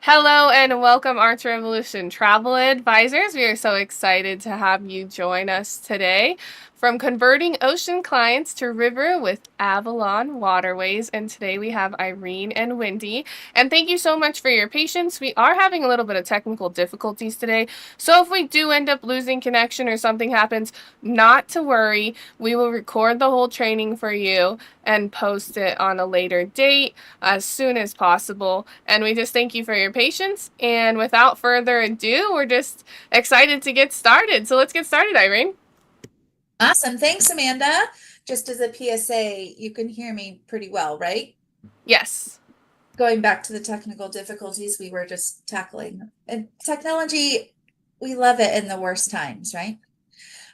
Hello and welcome, Arts Revolution travel advisors. We are so excited to have you join us today. From converting ocean clients to river with Avalon Waterways. And today we have Irene and Wendy. And thank you so much for your patience. We are having a little bit of technical difficulties today. So if we do end up losing connection or something happens, not to worry. We will record the whole training for you and post it on a later date as soon as possible. And we just thank you for your patience. And without further ado, we're just excited to get started. So let's get started, Irene. Awesome. Thanks, Amanda. Just as a PSA, you can hear me pretty well, right? Yes. Going back to the technical difficulties we were just tackling. And technology, we love it in the worst times, right?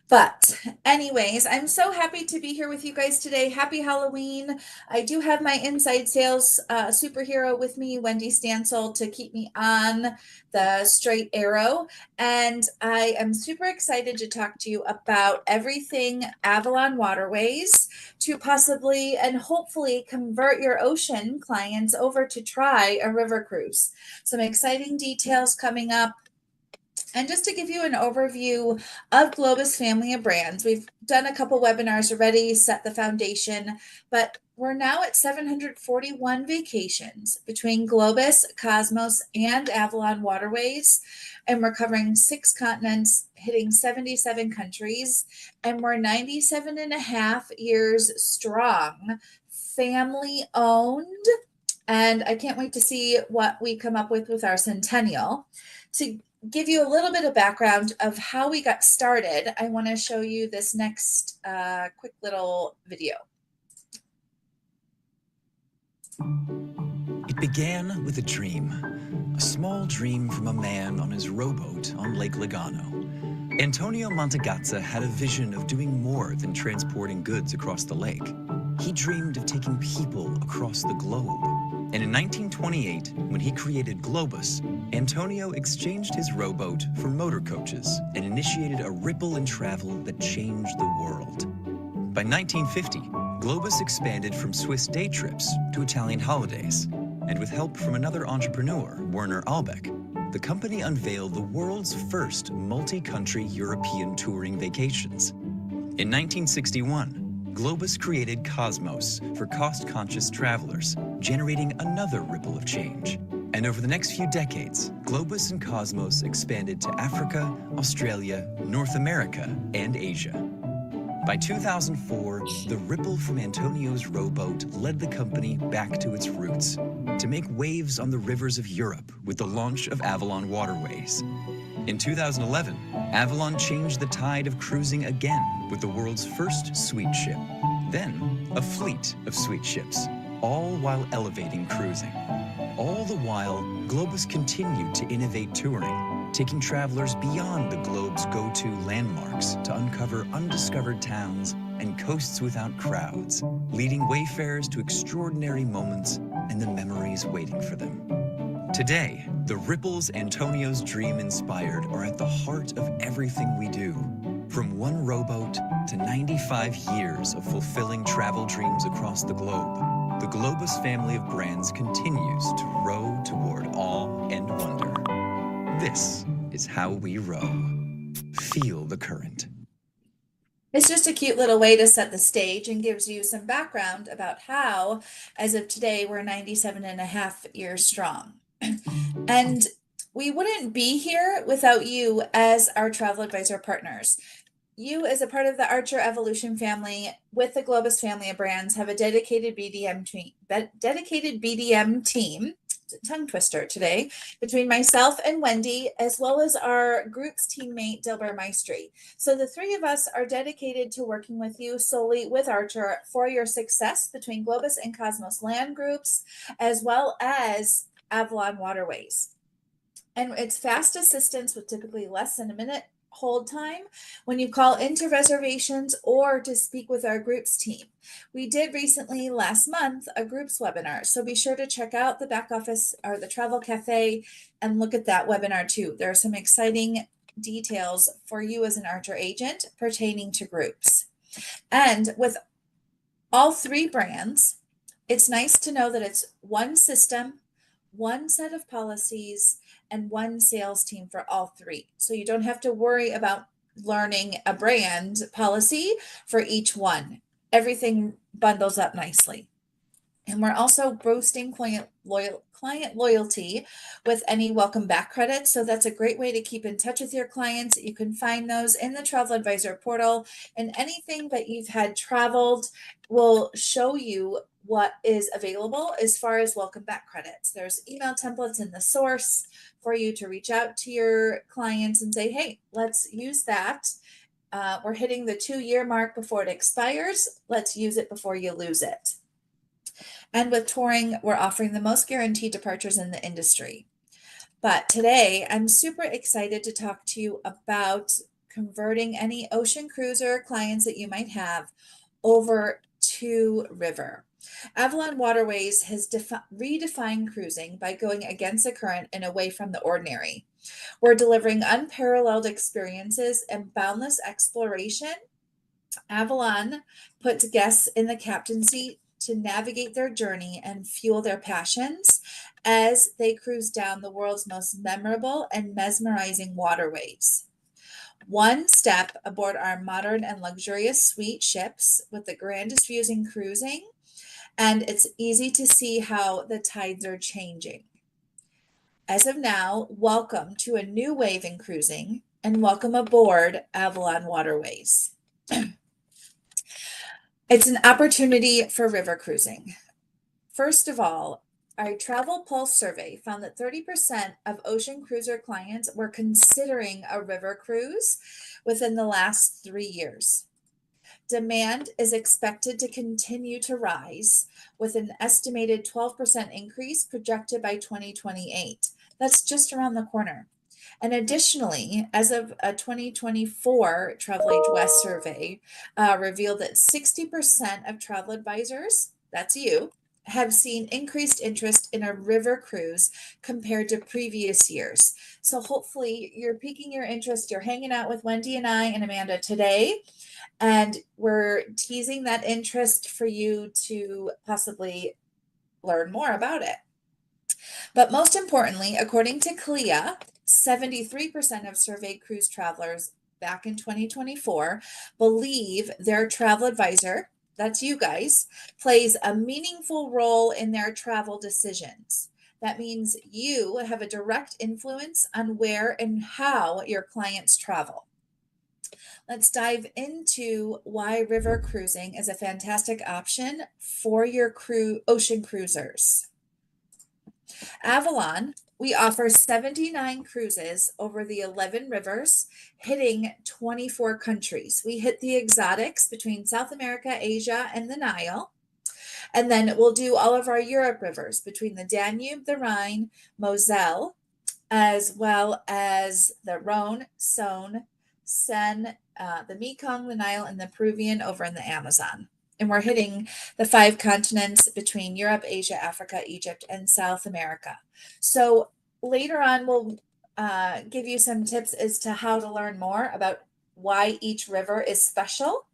But anyways, I'm so happy to be here with you guys today. Happy Halloween. I do have my inside sales superhero with me, Wendy Stansel, to keep me on the straight arrow. And I am super excited to talk to you about everything Avalon Waterways to possibly and hopefully convert your ocean clients over to try a river cruise. Some exciting details coming up. And just to give you an overview of Globus family of brands, we've done a couple webinars already, set the foundation, but we're now at 741 vacations between Globus, Cosmos, and Avalon Waterways. And we're covering 6 continents, hitting 77 countries, and we're 97 and a half years strong, family owned. And I can't wait to see what we come up with our centennial. To give you a little bit of background of how we got started, I want to show you this next quick little video. It began with a small dream from a man on his rowboat on Lake Lugano. Antonio Montagazza had a vision of doing more than transporting goods across the lake. He dreamed of taking people across the globe. And in 1928, when he created Globus, Antonio exchanged his rowboat for motor coaches and initiated a ripple in travel that changed the world. By 1950, Globus expanded from Swiss day trips to Italian holidays. And with help from another entrepreneur, Werner Albeck, the company unveiled the world's first multi-country European touring vacations. In 1961, Globus created Cosmos for cost-conscious travelers, generating another ripple of change. And over the next few decades, Globus and Cosmos expanded to Africa, Australia, North America, and Asia. By 2004, the ripple from Antonio's rowboat led the company back to its roots, to make waves on the rivers of Europe with the launch of Avalon Waterways. In 2011, Avalon changed the tide of cruising again with the world's first sweet ship, then a fleet of sweet ships, all while elevating cruising. All the while, Globus continued to innovate touring, taking travelers beyond the globe's go-to landmarks to uncover undiscovered towns and coasts without crowds, leading wayfarers to extraordinary moments and the memories waiting for them. Today, the ripples Antonio's dream inspired are at the heart of everything we do. From one rowboat to 95 years of fulfilling travel dreams across the globe, the Globus family of brands continues to row toward awe and wonder. This is how we row. Feel the current. It's just a cute little way to set the stage and gives you some background about how, as of today, we're 97 and a half years strong. And we wouldn't be here without you as our travel advisor partners. You, as a part of the Archer Evolution family with the Globus family of brands, have a dedicated BDM team. It's a tongue twister today, between myself and Wendy, as well as our group's teammate Dilber Maestri. So the three of us are dedicated to working with you solely with Archer for your success between Globus and Cosmos land groups, as well as Avalon Waterways. And it's fast assistance with typically less than a minute hold time when you call into reservations or to speak with our groups team. We did recently last month a groups webinar, so be sure to check out the back office or the travel cafe and look at that webinar too. There are some exciting details for you as an Archer agent pertaining to groups. And with all three brands, it's nice to know that it's one system, one set of policies and one sales team for all three. So you don't have to worry about learning a brand policy for each one. Everything bundles up nicely. And we're also boosting client loyalty with any welcome back credits. So that's a great way to keep in touch with your clients. You can find those in the Travel Advisor portal, and anything that you've had traveled will show you what is available as far as welcome back credits. There's email templates in the source for you to reach out to your clients and say, hey, let's use that. We're hitting the 2-year mark before it expires. Let's use it before you lose it. And with touring, we're offering the most guaranteed departures in the industry. But today, I'm super excited to talk to you about converting any ocean cruiser clients that you might have over to river. Avalon Waterways has redefined cruising by going against the current and away from the ordinary. We're delivering unparalleled experiences and boundless exploration. Avalon puts guests in the captain seat to navigate their journey and fuel their passions as they cruise down the world's most memorable and mesmerizing waterways. One step aboard our modern and luxurious suite ships with the grandest views in cruising, and it's easy to see how the tides are changing. As of now, welcome to a new wave in cruising, and welcome aboard Avalon Waterways. It's an opportunity for river cruising. First of all, our Travel Pulse survey found that 30% of ocean cruiser clients were considering a river cruise within the last 3 years. Demand is expected to continue to rise with an estimated 12% increase projected by 2028. That's just around the corner. And additionally, as of a 2024 Travel Age West survey, revealed that 60% of travel advisors, that's you, have seen increased interest in a river cruise compared to previous years. So hopefully you're piquing your interest. You're hanging out with Wendy and I and Amanda today, and we're teasing that interest for you to possibly learn more about it. But most importantly, according to CLIA, 73% of surveyed cruise travelers back in 2024 believe their travel advisor, that's you guys, plays a meaningful role in their travel decisions. That means you have a direct influence on where and how your clients travel. Let's dive into why river cruising is a fantastic option for your ocean cruisers. Avalon, we offer 79 cruises over the 11 rivers, hitting 24 countries. We hit the exotics between South America, Asia, and the Nile. And then we'll do all of our Europe rivers between the Danube, the Rhine, Moselle, as well as the Rhone, Saône, Seine, the Mekong, the Nile, and the Peruvian over in the Amazon. And we're hitting the 5 continents between Europe, Asia, Africa, Egypt, and South America. So later on, we'll give you some tips as to how to learn more about why each river is special.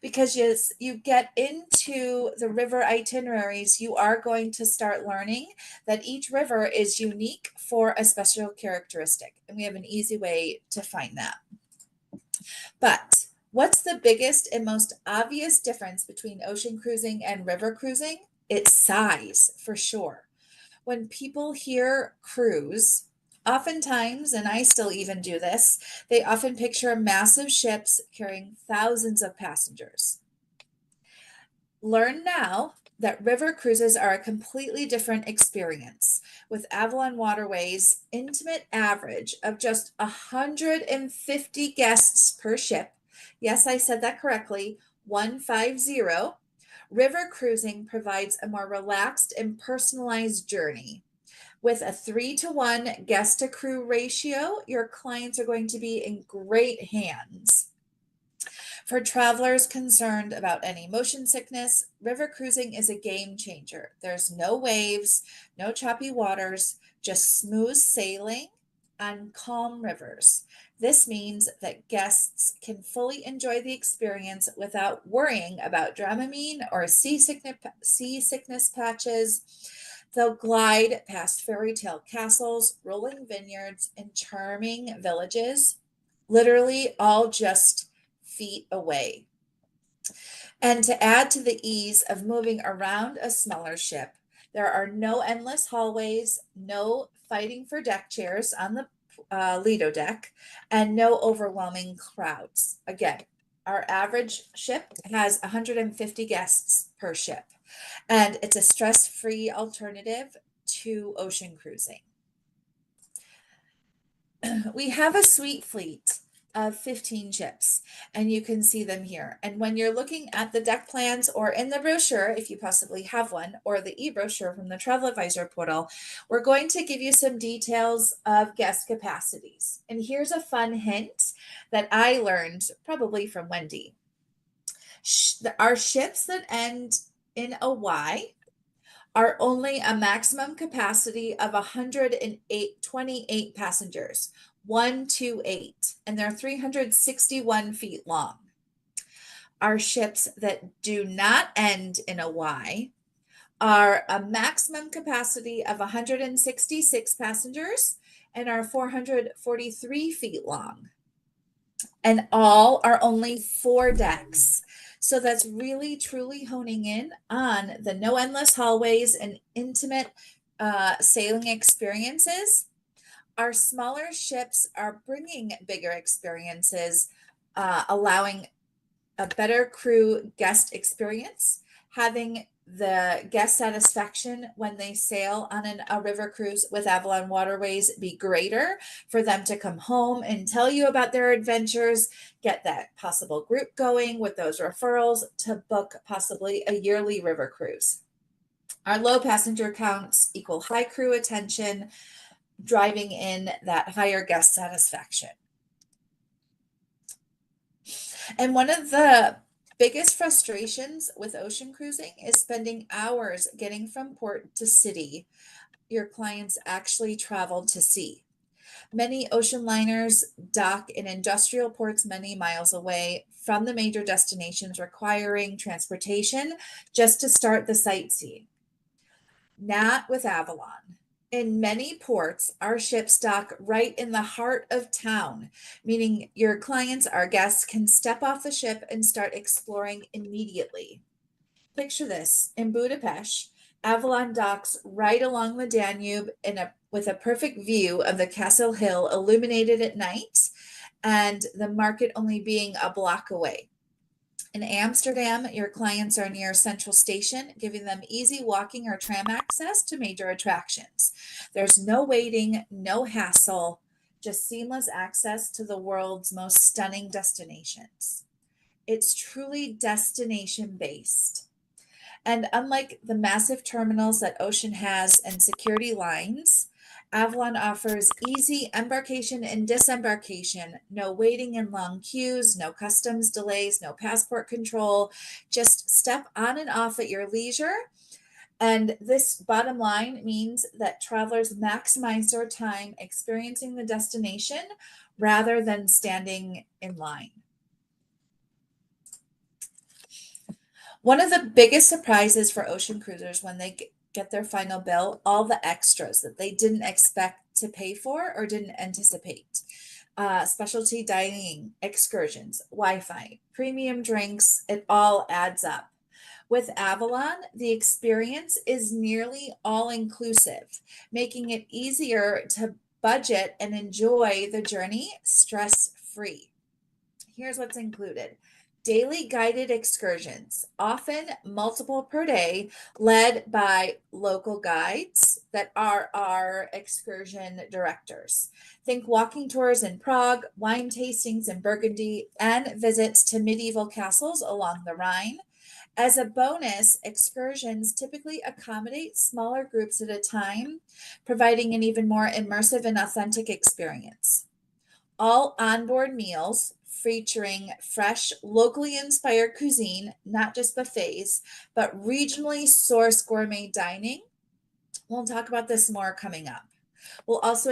Because as you get into the river itineraries, you are going to start learning that each river is unique for a special characteristic. And we have an easy way to find that. But what's the biggest and most obvious difference between ocean cruising and river cruising? It's size, for sure. When people hear cruise, oftentimes, and I still even do this, they often picture massive ships carrying thousands of passengers. Learn now that river cruises are a completely different experience, with Avalon Waterways' intimate average of just 150 guests per ship. Yes, I said that correctly, 150. River cruising provides a more relaxed and personalized journey. With a 3-to-1 guest to crew ratio, your clients are going to be in great hands. For travelers concerned about any motion sickness, river cruising is a game changer. There's no waves, no choppy waters, just smooth sailing on calm rivers. This means that guests can fully enjoy the experience without worrying about Dramamine or seasickness patches. They'll glide past fairy tale castles, rolling vineyards, and charming villages, literally all just feet away. And to add to the ease of moving around a smaller ship, there are no endless hallways, no fighting for deck chairs on the Lido deck, and no overwhelming crowds. Again, our average ship has 150 guests per ship, and it's a stress-free alternative to ocean cruising. We have a sweet fleet of 15 ships, and you can see them here. And when you're looking at the deck plans or in the brochure, if you possibly have one, or the e-brochure from the Travel Advisor portal, we're going to give you some details of guest capacities. And here's a fun hint that I learned probably from Wendy. Our ships that end in a Y are only a maximum capacity of 128 passengers, 128, and they're 361 feet long. Our ships that do not end in a Y are a maximum capacity of 166 passengers and are 443 feet long. And all are only 4 decks. So that's really truly honing in on the no endless hallways and intimate sailing experiences. Our smaller ships are bringing bigger experiences, allowing a better crew guest experience, having the guest satisfaction when they sail on a river cruise with Avalon Waterways be greater for them to come home and tell you about their adventures, get that possible group going with those referrals to book possibly a yearly river cruise. Our low passenger counts equal high crew attention, driving in that higher guest satisfaction. And one of the biggest frustrations with ocean cruising is spending hours getting from port to city your clients actually travel to sea. Many ocean liners dock in industrial ports many miles away from the major destinations, requiring transportation just to start the sightseeing. Not with Avalon. In many ports, our ships dock right in the heart of town, meaning your clients, our guests, can step off the ship and start exploring immediately. Picture this: in Budapest, Avalon docks right along the Danube with a perfect view of the Castle Hill illuminated at night, and the market only being a block away. In Amsterdam, your clients are near Central Station, giving them easy walking or tram access to major attractions. There's no waiting, no hassle, just seamless access to the world's most stunning destinations. It's truly destination based. And unlike the massive terminals that Ocean has and security lines, Avalon offers easy embarkation and disembarkation, no waiting in long queues, no customs delays, no passport control. Just step on and off at your leisure. And this bottom line means that travelers maximize their time experiencing the destination rather than standing in line. One of the biggest surprises for ocean cruisers when they get their final bill, all the extras that they didn't expect to pay for or didn't anticipate. Specialty dining, excursions, Wi-Fi, premium drinks, it all adds up. With Avalon, the experience is nearly all inclusive, making it easier to budget and enjoy the journey stress-free. Here's what's included: daily guided excursions, often multiple per day, led by local guides that are our excursion directors. Think walking tours in Prague, wine tastings in Burgundy, and visits to medieval castles along the Rhine. As a bonus, excursions typically accommodate smaller groups at a time, providing an even more immersive and authentic experience. All onboard meals featuring fresh, locally inspired cuisine, not just buffets, but regionally sourced gourmet dining. We'll talk about this more coming up. We'll also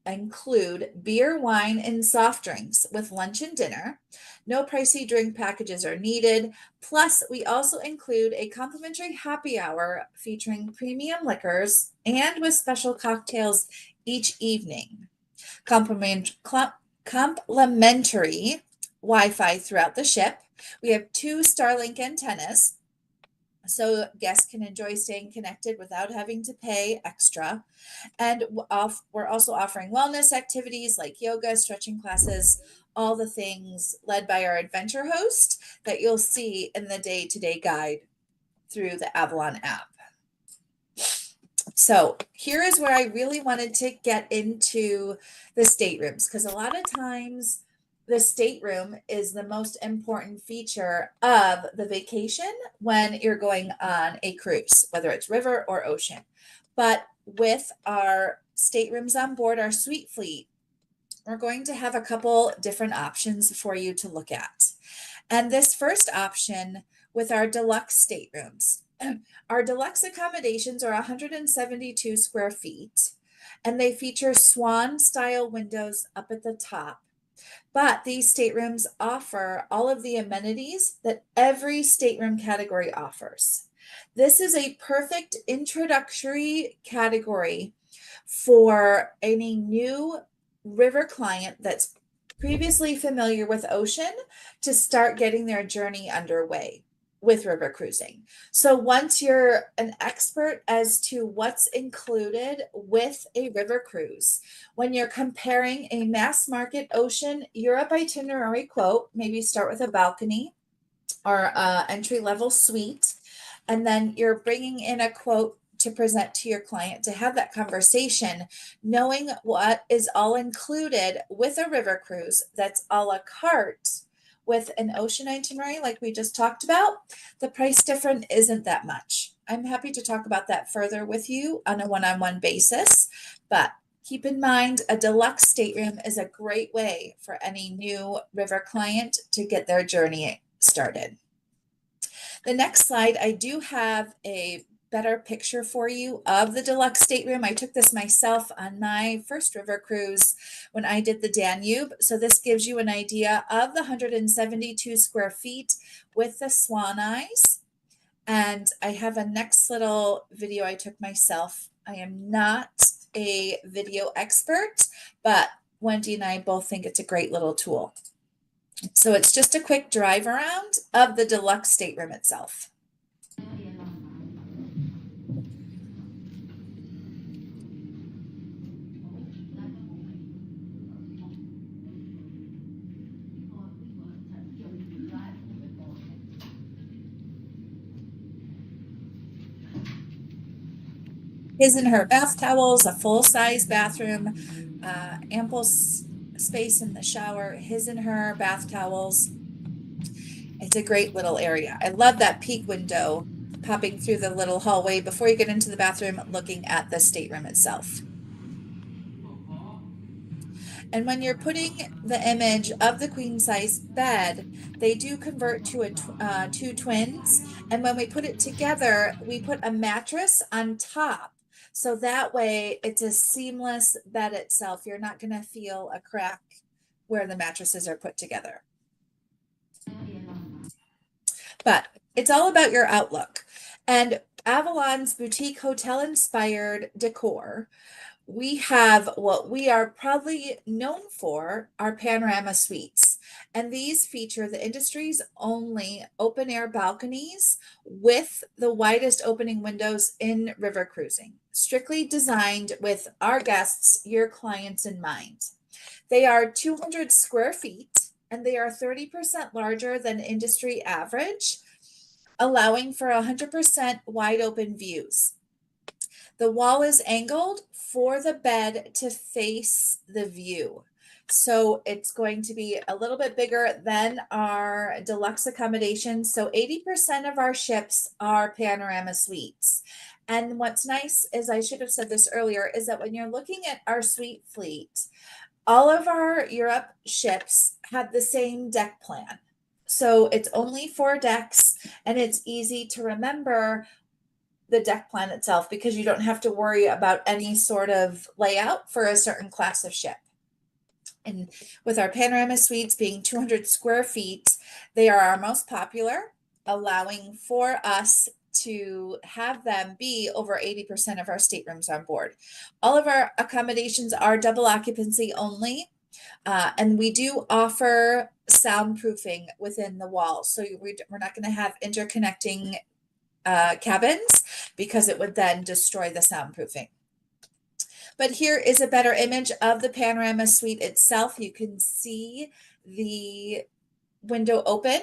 include beer, wine, and soft drinks with lunch and dinner. No pricey drink packages are needed. Plus, we also include a complimentary happy hour featuring premium liquors and with special cocktails each evening. Complimentary Wi-Fi throughout the ship. We have 2 Starlink antennas, so guests can enjoy staying connected without having to pay extra. And we're also offering wellness activities like yoga, stretching classes, all the things led by our adventure host that you'll see in the day-to-day guide through the Avalon app. So here is where I really wanted to get into the staterooms, because a lot of times the stateroom is the most important feature of the vacation when you're going on a cruise, whether it's river or ocean. But with our staterooms on board our suite fleet, we're going to have a couple different options for you to look at. And this first option with our deluxe staterooms, our deluxe accommodations are 172 square feet, and they feature swan style windows up at the top. But these staterooms offer all of the amenities that every stateroom category offers. This is a perfect introductory category for any new river client that's previously familiar with ocean to start getting their journey underway with river cruising. So once you're an expert as to what's included with a river cruise, when you're comparing a mass market ocean Europe itinerary quote, maybe start with a balcony or entry level suite, and then you're bringing in a quote to present to your client to have that conversation, knowing what is all included with a river cruise that's a la carte with an ocean itinerary like we just talked about. The price difference isn't that much. I'm happy to talk about that further with you on a one-on-one basis, but keep in mind a deluxe stateroom is a great way for any new river client to get their journey started. The next slide, I do have a better picture for you of the deluxe stateroom. I took this myself on my first river cruise when I did the Danube. So this gives you an idea of the 172 square feet with the swan eyes. And I have a next little video I took myself. I am not a video expert, but Wendy and I both think it's a great little tool. So it's just a quick drive around of the deluxe stateroom itself. His and her bath towels, a full-size bathroom, ample space in the shower, his and her bath towels. It's a great little area. I love that peek window popping through the little hallway before you get into the bathroom, looking at the stateroom itself. And when you're putting the image of the queen size bed, they do convert to two twins. And when we put it together, we put a mattress on top. So that way it's a seamless bed itself. You're not going to feel a crack where the mattresses are put together. But it's all about your outlook. And Avalon's boutique hotel inspired decor, we have what we are probably known for, our panorama suites. And these feature the industry's only open air balconies with the widest opening windows in river cruising, strictly designed with our guests, your clients in mind. They are 200 square feet and they are 30% larger than industry average, allowing for 100% wide open views. The wall is angled for the bed to face the view. So it's going to be a little bit bigger than our deluxe accommodations. So 80% of our ships are panorama suites. And what's nice is, I should have said this earlier, is that when you're looking at our suite fleet, all of our Europe ships have the same deck plan. So it's only 4 decks and it's easy to remember the deck plan itself because you don't have to worry about any sort of layout for a certain class of ship. And with our panorama suites being 200 square feet, they are our most popular, allowing for us to have them be over 80% of our staterooms on board. All of our accommodations are double occupancy only, and we do offer soundproofing within the walls. So we're not going to have interconnecting cabins because it would then destroy the soundproofing. But here is a better image of the panorama suite itself. You can see the window open.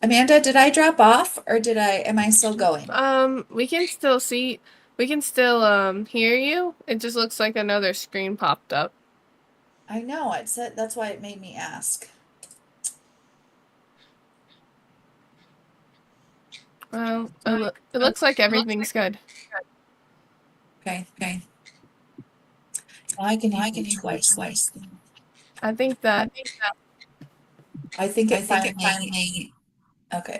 Amanda, did I drop off or am I still going? We can still hear you. It just looks like another screen popped up. I know, it said that's why it made me ask. Well, it looks like everything's good. Okay. Well, I can hear you twice. I think that it finally. Okay.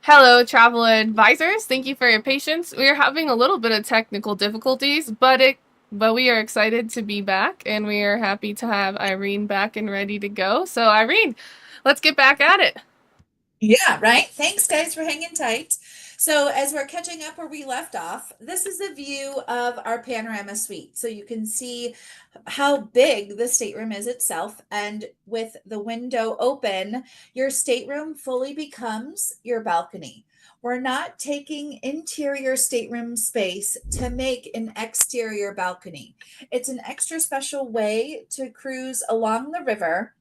Hello, travel advisors. Thank you for your patience. We are having a little bit of technical difficulties, but we are excited to be back, and we are happy to have Irene back and ready to go. So, Irene, let's get back at it. Yeah, right. Thanks, guys, for hanging tight. So, as we're catching up where we left off, this is a view of our panorama suite. So, you can see how big the stateroom is itself. And with the window open, your stateroom fully becomes your balcony. We're not taking interior stateroom space to make an exterior balcony. It's an extra special way to cruise along the river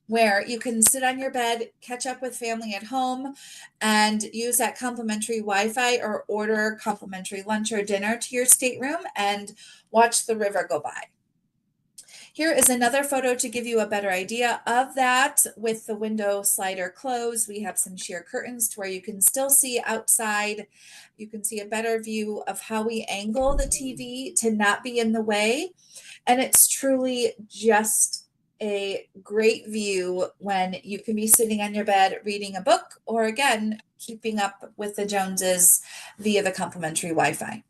where you can sit on your bed, catch up with family at home, and use that complimentary Wi-Fi or order complimentary lunch or dinner to your stateroom and watch the river go by. Here is another photo to give you a better idea of that. With the window slider closed, we have some sheer curtains to where you can still see outside. You can see a better view of how we angle the TV to not be in the way. And it's truly just a great view when you can be sitting on your bed reading a book, or again, keeping up with the Joneses via the complimentary Wi-Fi.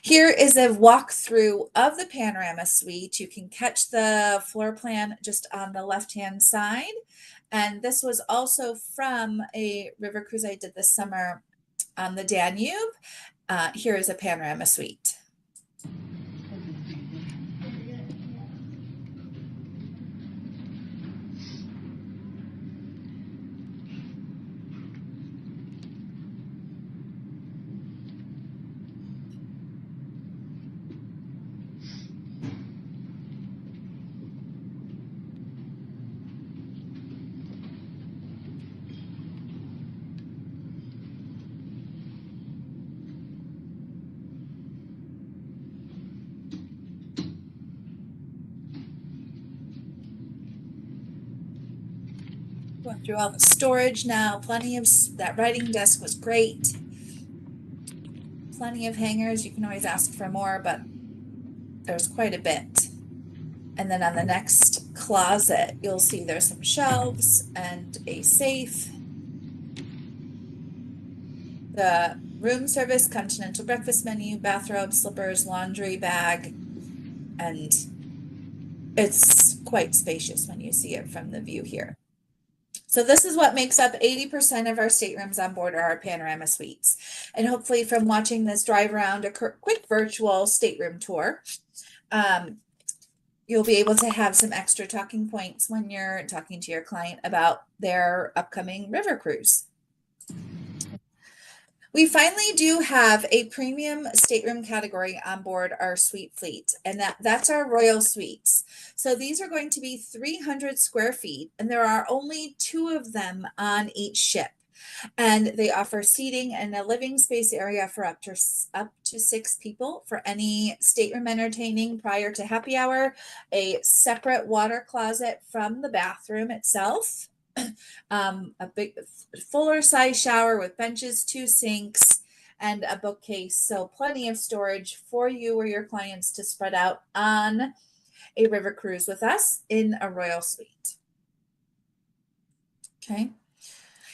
Here is a walkthrough of the panorama suite. You can catch the floor plan just on the left-hand side. And this was also from a river cruise I did this summer on the Danube. Here is a panorama suite. Going through all the storage now. Plenty of that writing desk was great. Plenty of hangers. You can always ask for more, but there's quite a bit. And then on the next closet, you'll see there's some shelves and a safe. The room service, continental breakfast menu, bathrobe, slippers, laundry bag, and it's quite spacious when you see it from the view here. So this is what makes up 80% of our staterooms on board are our panorama suites. And hopefully from watching this drive around a quick virtual stateroom tour, you'll be able to have some extra talking points when you're talking to your client about their upcoming river cruise. We finally do have a premium stateroom category on board our suite fleet, and that's our Royal Suites. So these are going to be 300 square feet, and there are only 2 of them on each ship. And they offer seating and a living space area for up to 6 people for any stateroom entertaining prior to happy hour, a separate water closet from the bathroom itself, a big fuller size shower with benches, 2 sinks, and a bookcase. So plenty of storage for you or your clients to spread out on a river cruise with us in a Royal Suite. Okay.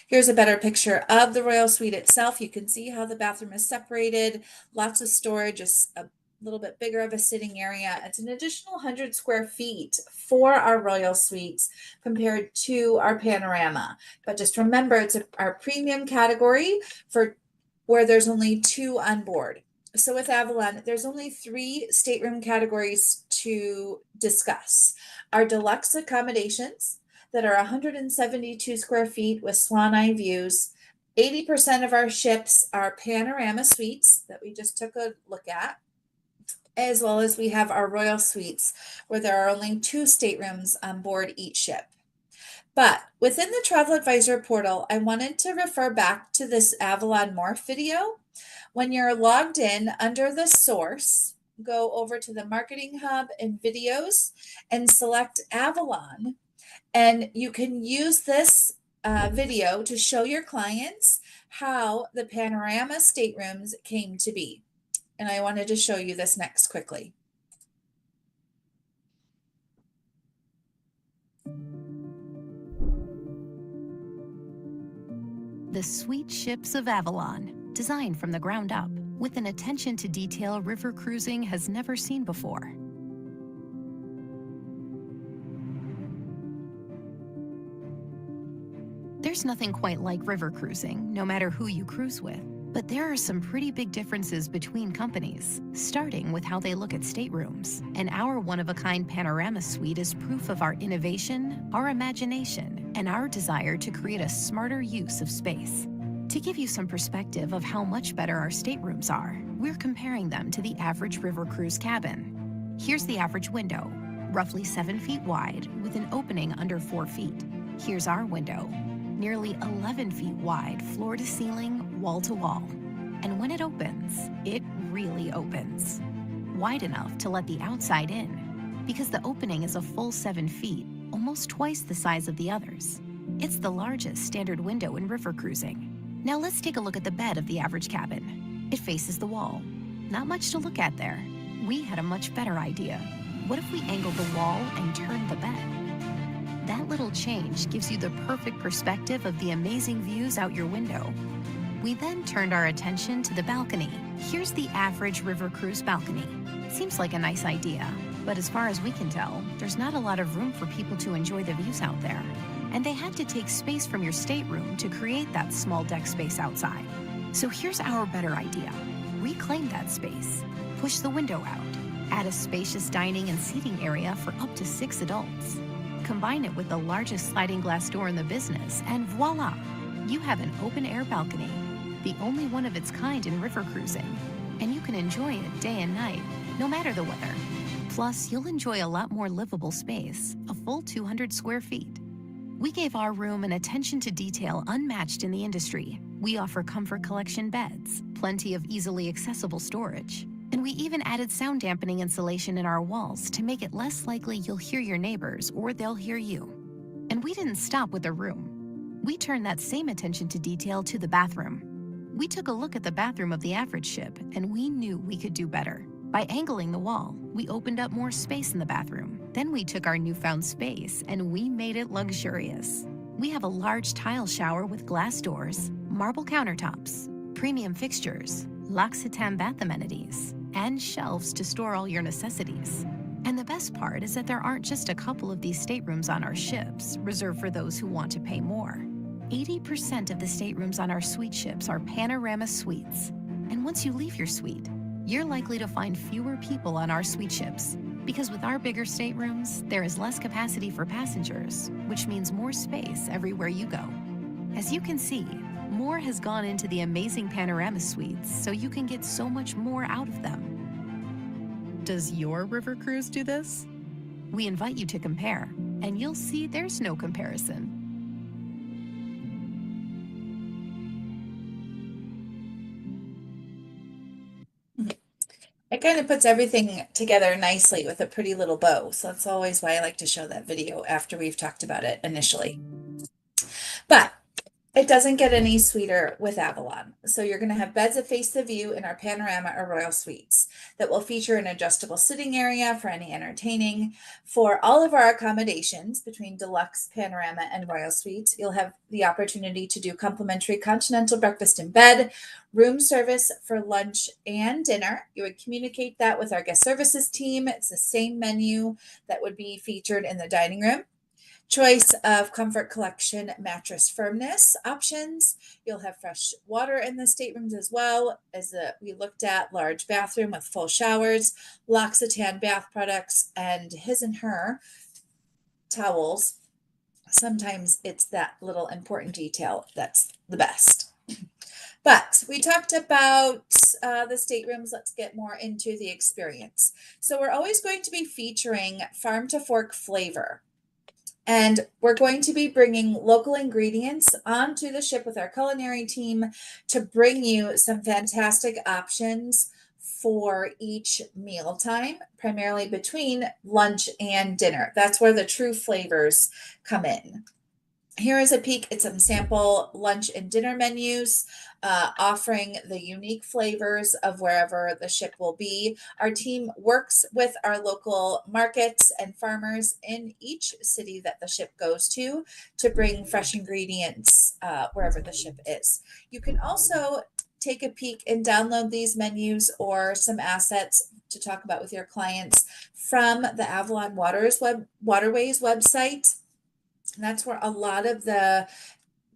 Here's a better picture of the Royal Suite itself. You can see how the bathroom is separated, lots of storage, a little bit bigger of a sitting area. It's an additional 100 square feet for our Royal Suites compared to our Panorama. But just remember, it's our premium category for where there's only 2 on board. So with Avalon, there's only 3 stateroom categories to discuss. Our deluxe accommodations that are 172 square feet with swan eye views. 80% of our ships are panorama suites that we just took a look at, as well as we have our Royal Suites where there are only 2 staterooms on board each ship. But within the Travel Advisor portal, I wanted to refer back to this Avalon Morph video. When you're logged in under the source, go over to the Marketing Hub and videos and select Avalon. And you can use this video to show your clients how the panorama staterooms came to be. And I wanted to show you this next quickly. The sweet ships of Avalon, designed from the ground up, with an attention to detail river cruising has never seen before. There's nothing quite like river cruising, no matter who you cruise with. But there are some pretty big differences between companies, starting with how they look at staterooms. And our one-of-a-kind panorama suite is proof of our innovation, our imagination, and our desire to create a smarter use of space. To give you some perspective of how much better our staterooms are, we're comparing them to the average river cruise cabin. Here's the average window, roughly 7 feet wide, with an opening under 4 feet. Here's our window, nearly 11 feet wide, floor to ceiling, wall to wall. And when it opens, it really opens. Wide enough to let the outside in, because the opening is a full 7 feet, almost twice the size of the others. It's the largest standard window in river cruising. Now let's take a look at the bed of the average cabin. It faces the wall. Not much to look at there. We had a much better idea. What if we angled the wall and turned the bed? That little change gives you the perfect perspective of the amazing views out your window. We then turned our attention to the balcony. Here's the average river cruise balcony. Seems like a nice idea, but as far as we can tell, there's not a lot of room for people to enjoy the views out there. And they had to take space from your stateroom to create that small deck space outside. So here's our better idea. Reclaim that space. Push the window out. Add a spacious dining and seating area for up to 6 adults. Combine it with the largest sliding glass door in the business, and voila! You have an open-air balcony, the only one of its kind in river cruising, and you can enjoy it day and night, no matter the weather. Plus, you'll enjoy a lot more livable space, a full 200 square feet. We gave our room an attention to detail unmatched in the industry. We offer comfort collection beds, plenty of easily accessible storage, and we even added sound dampening insulation in our walls to make it less likely you'll hear your neighbors or they'll hear you. And we didn't stop with the room. We turned that same attention to detail to the bathroom. We took a look at the bathroom of the average ship, and we knew we could do better. By angling the wall, we opened up more space in the bathroom. Then we took our newfound space and we made it luxurious. We have a large tile shower with glass doors, marble countertops, premium fixtures, L'Occitane bath amenities, and shelves to store all your necessities. And the best part is that there aren't just a couple of these staterooms on our ships, reserved for those who want to pay more. 80% of the staterooms on our suite ships are panorama suites. And once you leave your suite, you're likely to find fewer people on our suite ships. Because with our bigger staterooms, there is less capacity for passengers, which means more space everywhere you go. As you can see, more has gone into the amazing panorama suites, so you can get so much more out of them. Does your river cruise do this? We invite you to compare, and you'll see there's no comparison. It kind of puts everything together nicely with a pretty little bow. So that's always why I like to show that video after we've talked about it initially. But it doesn't get any sweeter with Avalon. So you're going to have beds that face the view in our panorama or royal suites that will feature an adjustable sitting area for any entertaining. For all of our accommodations between deluxe, panorama, and royal suites, you'll have the opportunity to do complimentary continental breakfast in bed, room service for lunch and dinner. You would communicate that with our guest services team. It's the same menu that would be featured in the dining room. Choice of comfort collection mattress firmness options. You'll have fresh water in the staterooms as well as we looked at large bathroom with full showers, L'Occitane bath products, and his and her towels. Sometimes it's that little important detail that's the best. But we talked about the staterooms. Let's get more into the experience. So we're always going to be featuring farm to fork flavor. And we're going to be bringing local ingredients onto the ship with our culinary team to bring you some fantastic options for each mealtime, primarily between lunch and dinner. That's where the true flavors come in. Here is a peek at some sample lunch and dinner menus, offering the unique flavors of wherever the ship will be. Our team works with our local markets and farmers in each city that the ship goes to bring fresh ingredients wherever the ship is. You can also take a peek and download these menus or some assets to talk about with your clients from the Avalon Waterways website. And that's where a lot of the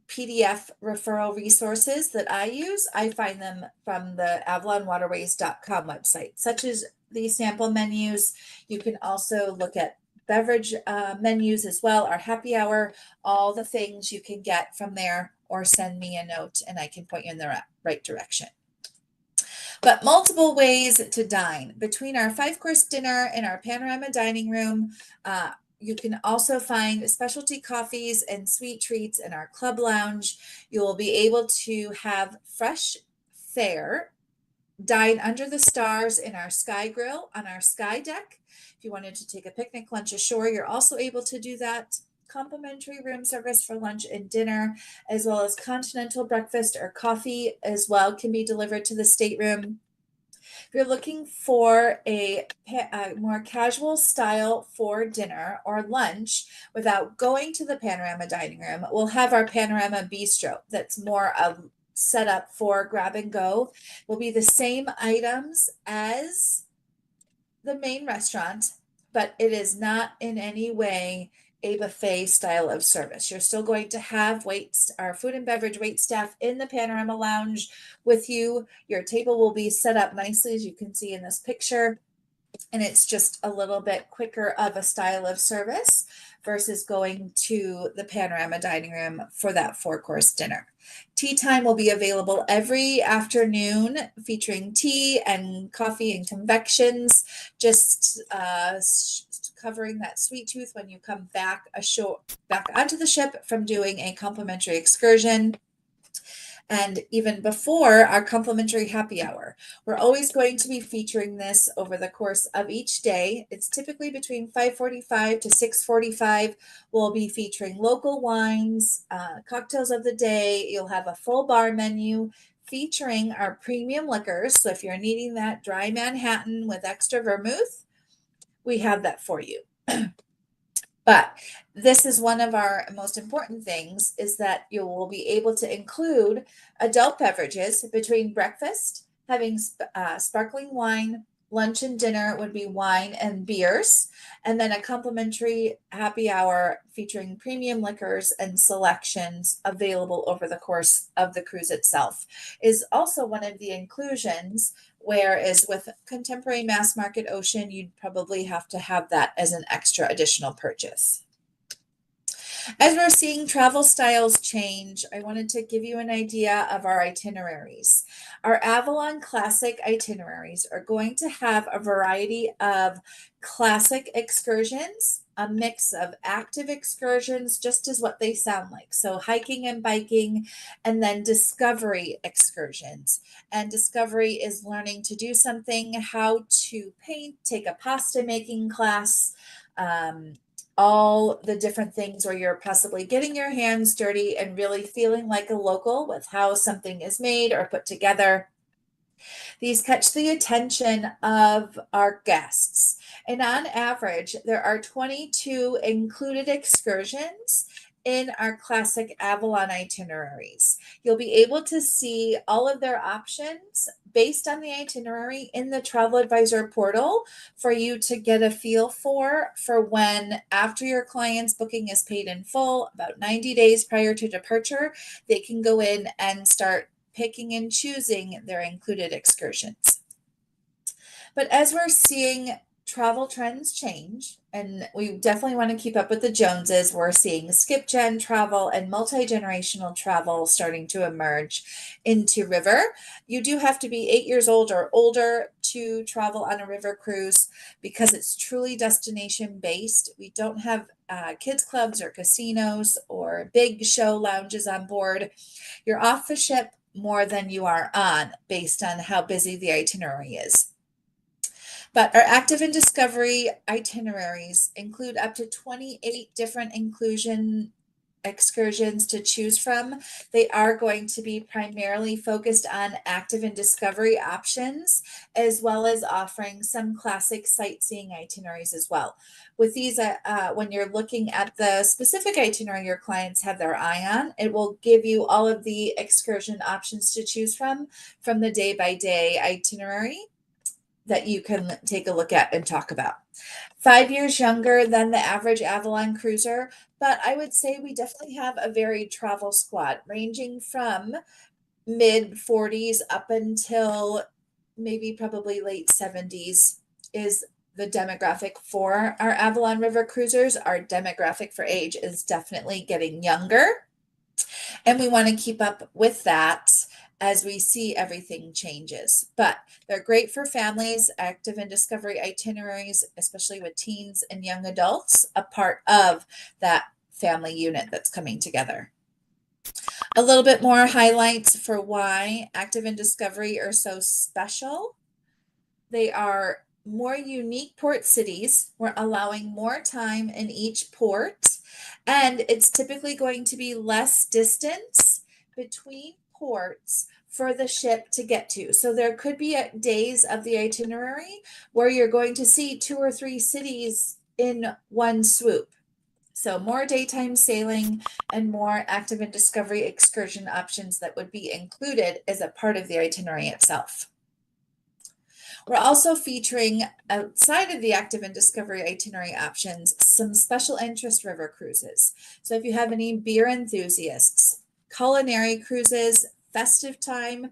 PDF referral resources that I use, I find them from the avalonwaterways.com website, such as these sample menus. You can also look at beverage menus as well, our happy hour, all the things you can get from there, or send me a note and I can point you in the right direction. But multiple ways to dine between our 5-course dinner and our panorama dining room. You can also find specialty coffees and sweet treats in our club lounge. You will be able to have fresh fare, dine under the stars in our sky grill on our sky deck. If you wanted to take a picnic lunch ashore, you're also able to do that. Complimentary room service for lunch and dinner, as well as continental breakfast or coffee as well can be delivered to the stateroom. If you're looking for a more casual style for dinner or lunch without going to the panorama dining room, we'll have our panorama bistro that's more set up for grab and go. Will be the same items as the main restaurant, but it is not in any way a buffet style of service. You're still going to have our food and beverage wait staff in the panorama lounge with you. Your table will be set up nicely, as you can see in this picture. And it's just a little bit quicker of a style of service versus going to the panorama dining room for that 4-course dinner. Tea time will be available every afternoon, featuring tea and coffee and convections, just covering that sweet tooth when you come back onto the ship from doing a complimentary excursion. And even before our complimentary happy hour, we're always going to be featuring this over the course of each day. It's typically between 5:45 to 6:45. We'll be featuring local wines, cocktails of the day. You'll have a full bar menu featuring our premium liquors. So if you're needing that dry Manhattan with extra vermouth, we have that for you. But this is one of our most important things, is that you will be able to include adult beverages between breakfast, having sparkling wine, lunch and dinner would be wine and beers, and then a complimentary happy hour featuring premium liquors and selections available over the course of the cruise itself is also one of the inclusions. Whereas with contemporary mass market ocean, you'd probably have to have that as an extra additional purchase. As we're seeing travel styles change, I wanted to give you an idea of our itineraries. Our Avalon Classic itineraries are going to have a variety of classic excursions, a mix of active excursions, just as what they sound like. So hiking and biking, and then discovery excursions. And discovery is learning to do something, how to paint, take a pasta making class, all the different things where you're possibly getting your hands dirty and really feeling like a local with how something is made or put together. These catch the attention of our guests. And on average, there are 22 included excursions in our classic Avalon itineraries. You'll be able to see all of their options based on the itinerary in the travel advisor portal for you to get a feel for when, after your client's booking is paid in full, about 90 days prior to departure, they can go in and start picking and choosing their included excursions. But as we're seeing travel trends change, and we definitely want to keep up with the Joneses, we're seeing skip gen travel and multi-generational travel starting to emerge into river. You do have to be 8 years old or older to travel on a river cruise because it's truly destination based. We don't have kids clubs or casinos or big show lounges on board. You're off the ship more than you are on based on how busy the itinerary is. But our active and discovery itineraries include up to 28 different inclusion excursions to choose from. They are going to be primarily focused on active and discovery options, as well as offering some classic sightseeing itineraries as well. With these, when you're looking at the specific itinerary your clients have their eye on, it will give you all of the excursion options to choose from the day-by-day itinerary that you can take a look at and talk about. 5 years younger than the average Avalon cruiser, but I would say we definitely have a varied travel squad ranging from mid 40s up until maybe probably late 70s is the demographic for our Avalon River cruisers. Our demographic for age is definitely getting younger, and we want to keep up with that as we see everything changes. But they're great for families, active and discovery itineraries, especially with teens and young adults, a part of that family unit that's coming together. A little bit more highlights for why active and discovery are so special. They are more unique port cities. We're allowing more time in each port, and it's typically going to be less distance between ports for the ship to get to. So there could be days of the itinerary where you're going to see 2 or 3 cities in one swoop. So more daytime sailing and more active and discovery excursion options that would be included as a part of the itinerary itself. We're also featuring, outside of the active and discovery itinerary options, some special interest river cruises. So if you have any beer enthusiasts, culinary cruises, festive time,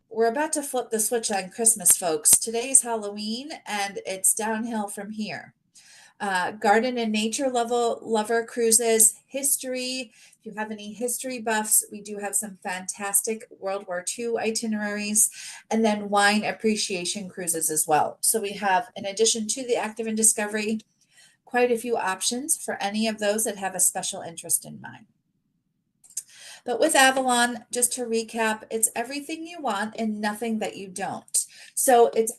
we're about to flip the switch on Christmas, folks. Today's Halloween, and it's downhill from here. Garden and nature lover cruises, history. If you have any history buffs, we do have some fantastic World War II itineraries, and then wine appreciation cruises as well. So we have, in addition to the active and discovery, quite a few options for any of those that have a special interest in mind. But with Avalon, just to recap, it's everything you want and nothing that you don't. So it's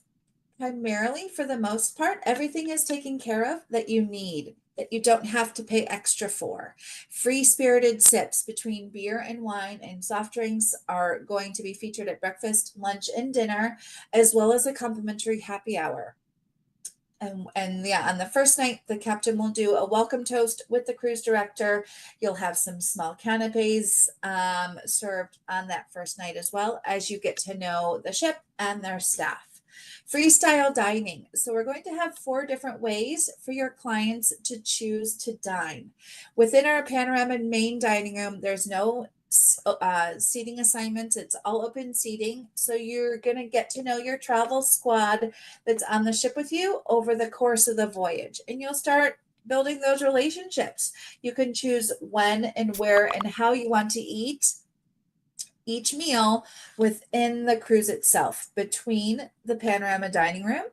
primarily, for the most part, everything is taken care of that you need, that you don't have to pay extra for. Free spirited sips between beer and wine and soft drinks are going to be featured at breakfast, lunch, and dinner, as well as a complimentary happy hour. And yeah, on the first night, the captain will do a welcome toast with the cruise director. You'll have some small canapes served on that first night as well, as you get to know the ship and their staff. Freestyle dining. So we're going to have 4 different ways for your clients to choose to dine. Within our panorama main dining room, there's no seating assignments. It's all open seating. So you're going to get to know your travel squad that's on the ship with you over the course of the voyage. And you'll start building those relationships. You can choose when and where and how you want to eat each meal within the cruise itself, between the panorama dining room,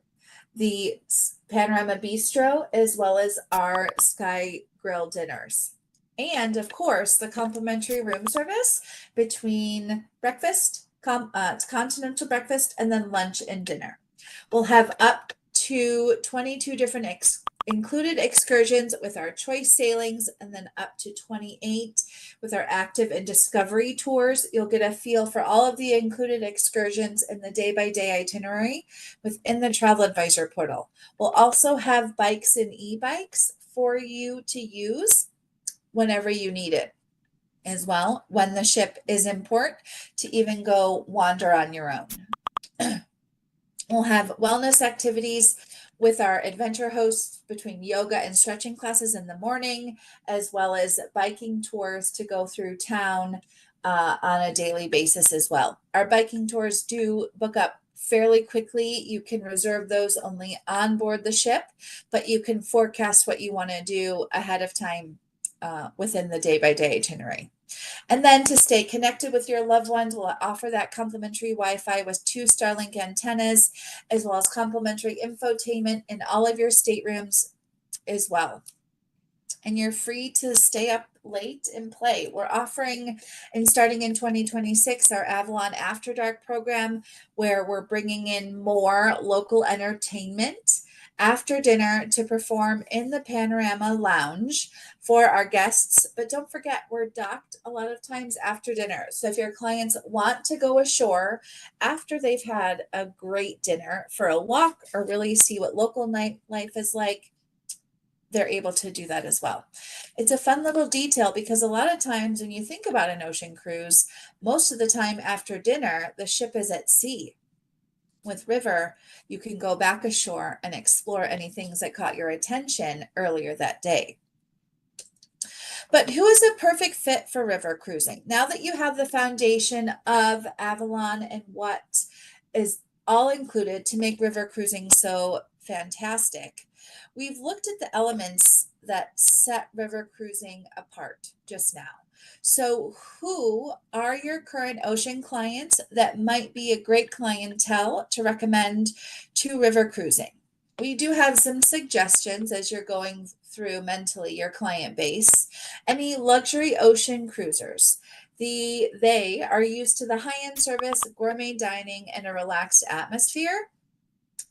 the panorama bistro, as well as our sky grill dinners. And of course, the complimentary room service between breakfast, continental breakfast, and then lunch and dinner. We'll have up to 22 different included excursions with our choice sailings, and then up to 28 with our active and discovery tours. You'll get a feel for all of the included excursions in the day-by-day itinerary within the Travel Advisor portal. We'll also have bikes and e-bikes for you to use whenever you need it as well, when the ship is in port, to even go wander on your own. We'll have wellness activities with our adventure hosts between yoga and stretching classes in the morning, as well as biking tours to go through town on a daily basis as well. Our biking tours do book up fairly quickly. You can reserve those only on board the ship, but you can forecast what you want to do ahead of time within the day-by-day itinerary. And then to stay connected with your loved ones, we'll offer that complimentary Wi-Fi with 2 Starlink antennas, as well as complimentary infotainment in all of your staterooms as well. And you're free to stay up late and play. We're offering, and starting in 2026, our Avalon After Dark program, where we're bringing in more local entertainment after dinner to perform in the Panorama Lounge for our guests. But don't forget, we're docked a lot of times after dinner. So if your clients want to go ashore after they've had a great dinner for a walk or really see what local nightlife is like, they're able to do that as well. It's a fun little detail because a lot of times when you think about an ocean cruise, most of the time after dinner, the ship is at sea. With River, you can go back ashore and explore any things that caught your attention earlier that day. But who is a perfect fit for river cruising? Now that you have the foundation of Avalon and what is all included to make river cruising so fantastic, we've looked at the elements that set river cruising apart just now. So who are your current ocean clients that might be a great clientele to recommend to river cruising? We do have some suggestions as you're going through mentally your client base. Any luxury ocean cruisers. They are used to the high-end service, gourmet dining, and a relaxed atmosphere.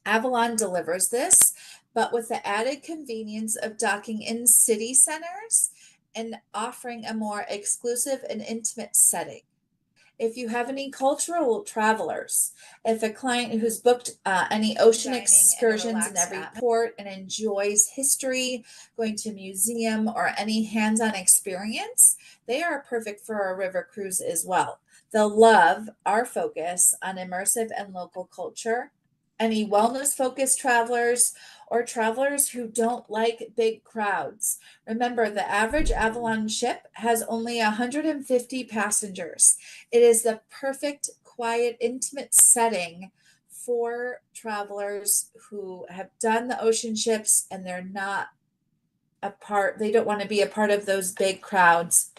Avalon delivers this, but with the added convenience of docking in city centers and offering a more exclusive and intimate setting. If you have any cultural travelers, if a client who's booked any ocean excursions in every port and enjoys history, going to a museum, or any hands-on experience, they are perfect for a river cruise as well. They'll love our focus on immersive and local culture. Any wellness-focused travelers or travelers who don't like big crowds. Remember, the average Avalon ship has only 150 passengers. It is the perfect, quiet, intimate setting for travelers who have done the ocean ships and they're not they don't want to be a part of those big crowds.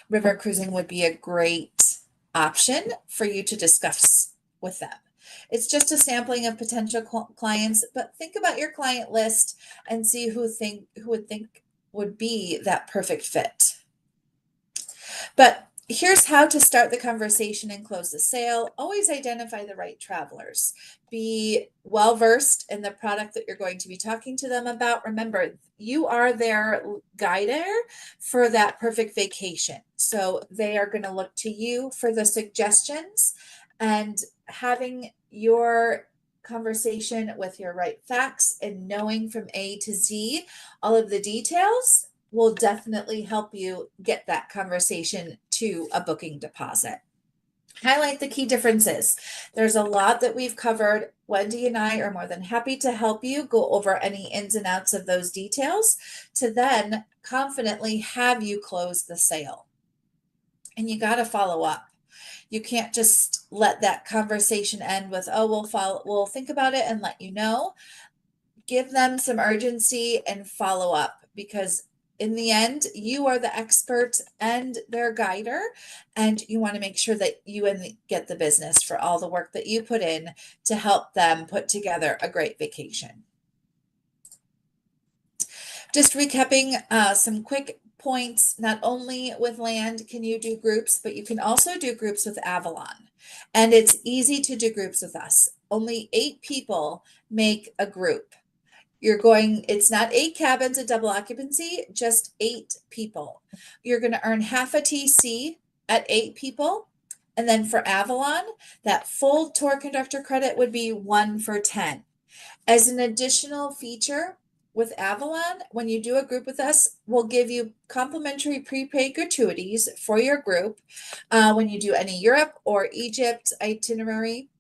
River cruising would be a great option for you to discuss with them. It's just a sampling of potential clients, but think about your client list and see who would be that perfect fit. But here's how to start the conversation and close the sale. Always identify the right travelers. Be well-versed in the product that you're going to be talking to them about. Remember, you are their guider for that perfect vacation. So they are going to look to you for the suggestions, and having your conversation with your right facts and knowing from A to Z all of the details will definitely help you get that conversation to a booking deposit. highlight the key differences. There's a lot that we've covered. Wendy and I are more than happy to help you go over any ins and outs of those details to then confidently have you close the sale. And you got to follow up. You can't just let that conversation end with, oh, we'll think about it and let you know. Give them some urgency and follow up, because in the end, you are the expert and their guider, and you want to make sure that you get the business for all the work that you put in to help them put together a great vacation. Just recapping some quick points. Not only with land can you do groups, but you can also do groups with Avalon. And it's easy to do groups with us. Only 8 people make a group. It's not 8 cabins at double occupancy, just 8 people. You're going to earn half a TC at 8 people. And then for Avalon, that full tour conductor credit would be 1 for 10. As an additional feature with Avalon, when you do a group with us, we'll give you complimentary prepaid gratuities for your group when you do any Europe or Egypt itinerary.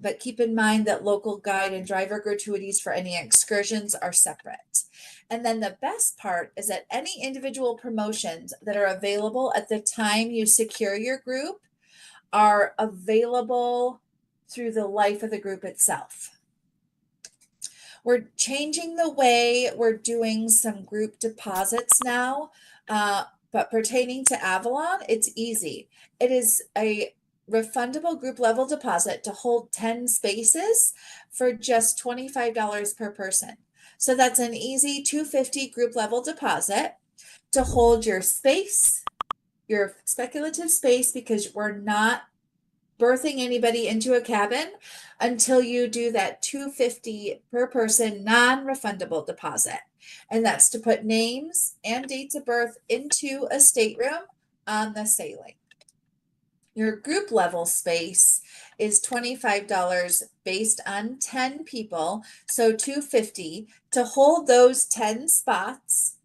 But keep in mind that local guide and driver gratuities for any excursions are separate. And then the best part is that any individual promotions that are available at the time you secure your group are available through the life of the group itself. We're changing the way we're doing some group deposits now, but pertaining to Avalon, it's easy. It is a refundable group level deposit to hold 10 spaces for just $25 per person. So that's an easy $250 group level deposit to hold your space, your speculative space, because we're not berthing anybody into a cabin until you do that $250 per person non-refundable deposit. And that's to put names and dates of birth into a stateroom on the sailing. Your group level space is $25 based on 10 people, so $250 to hold those 10 spots,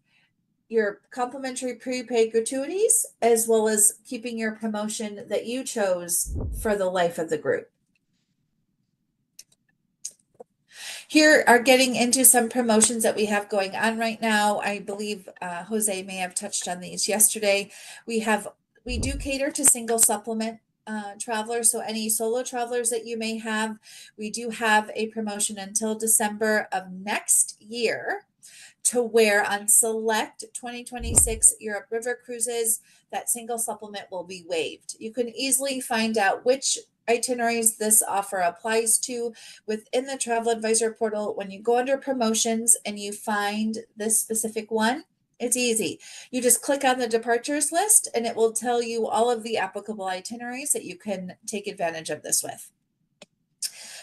your complimentary prepaid gratuities, as well as keeping your promotion that you chose for the life of the group. Here are getting into some promotions that we have going on right now. I believe Jose may have touched on these yesterday. We do cater to single supplement travelers. So any solo travelers that you may have, we do have a promotion until December of next year to wear on select 2026 Europe River cruises. That single supplement will be waived. You can easily find out which itineraries this offer applies to within the Travel Advisor portal. When you go under promotions and you find this specific one, it's easy. You just click on the departures list and it will tell you all of the applicable itineraries that you can take advantage of this with.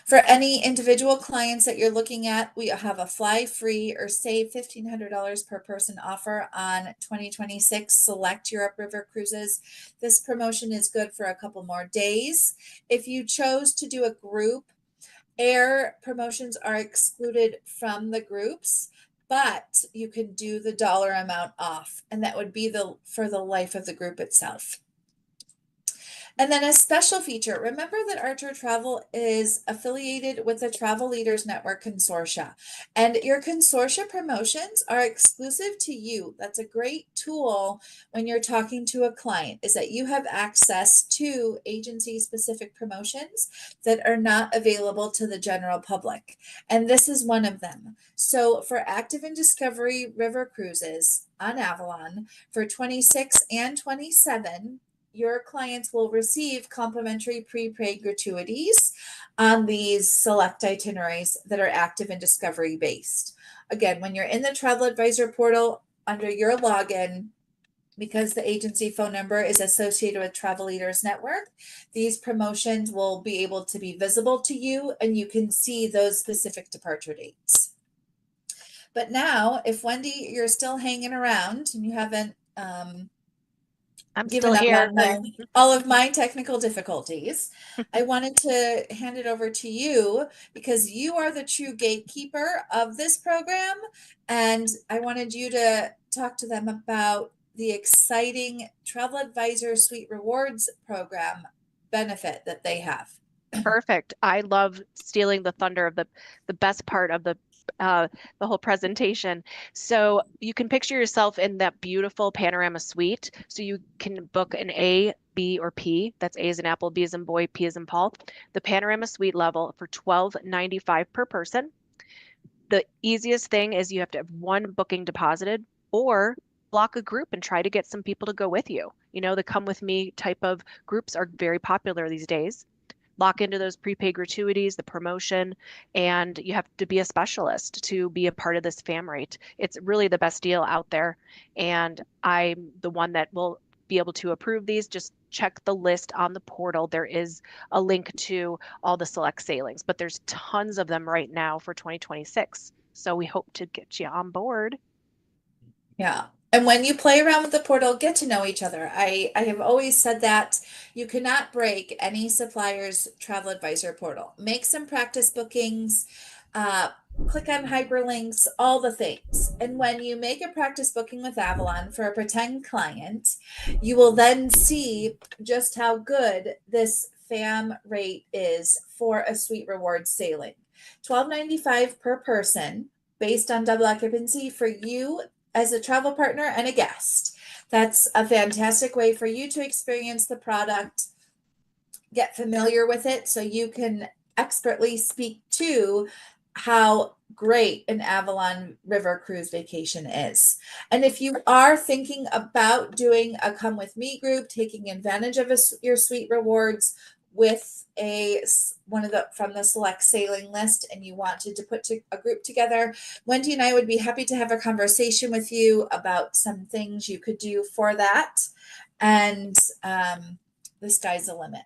For any individual clients that you're looking at, we have a fly free or save $1,500 per person offer on 2026 select Europe River cruises. This promotion is good for a couple more days. If you chose to do a group, air promotions are excluded from the groups, but you can do the dollar amount off, and that would be for the life of the group itself. And then a special feature, remember that Archer Travel is affiliated with the Travel Leaders Network Consortia, and your consortia promotions are exclusive to you. That's a great tool when you're talking to a client, is that you have access to agency-specific promotions that are not available to the general public. And this is one of them. So for Active and Discovery River cruises on Avalon for 26 and 27, your clients will receive complimentary prepaid gratuities on these select itineraries that are active and discovery based. Again, when you're in the Travel Advisor portal under your login, because the agency phone number is associated with Travel Leaders Network, these promotions will be able to be visible to you and you can see those specific departure dates. But now, if Wendy, you're still hanging around and you haven't I'm given still up here. on all of my technical difficulties, I wanted to hand it over to you because you are the true gatekeeper of this program. And I wanted you to talk to them about the exciting Travel Advisor Suite Rewards program benefit that they have. Perfect. I love stealing the thunder of the best part of the whole presentation. So you can picture yourself in that beautiful panorama suite. So you can book an A, B, or P. That's A as in apple, B as in boy, P as in Paul. The panorama suite level for $12.95 per person. The easiest thing is you have to have one booking deposited or block a group and try to get some people to go with you. You know, the come with me type of groups are very popular these days. Lock into those prepaid gratuities, the promotion, and you have to be a specialist to be a part of this fam rate. It's really the best deal out there. And I'm the one that will be able to approve these. Just check the list on the portal. There is a link to all the select sailings, but there's tons of them right now for 2026. So we hope to get you on board. Yeah. And when you play around with the portal, get to know each other. I have always said that you cannot break any supplier's travel advisor portal. Make some practice bookings, uh, click on hyperlinks, all the things. And when you make a practice booking with Avalon for a pretend client, you will then see just how good this FAM rate is for a Sweet Rewards sailing. $12.95 per person based on double occupancy for you as a travel partner and a guest. That's a fantastic way for you to experience the product, get familiar with it, so you can expertly speak to how great an Avalon River cruise vacation is. And if you are thinking about doing a come with me group, taking advantage of your Sweet Rewards with one of the from the select sailing list, and you wanted to put a group together, Wendy and I would be happy to have a conversation with you about some things you could do for that. And the sky's the limit.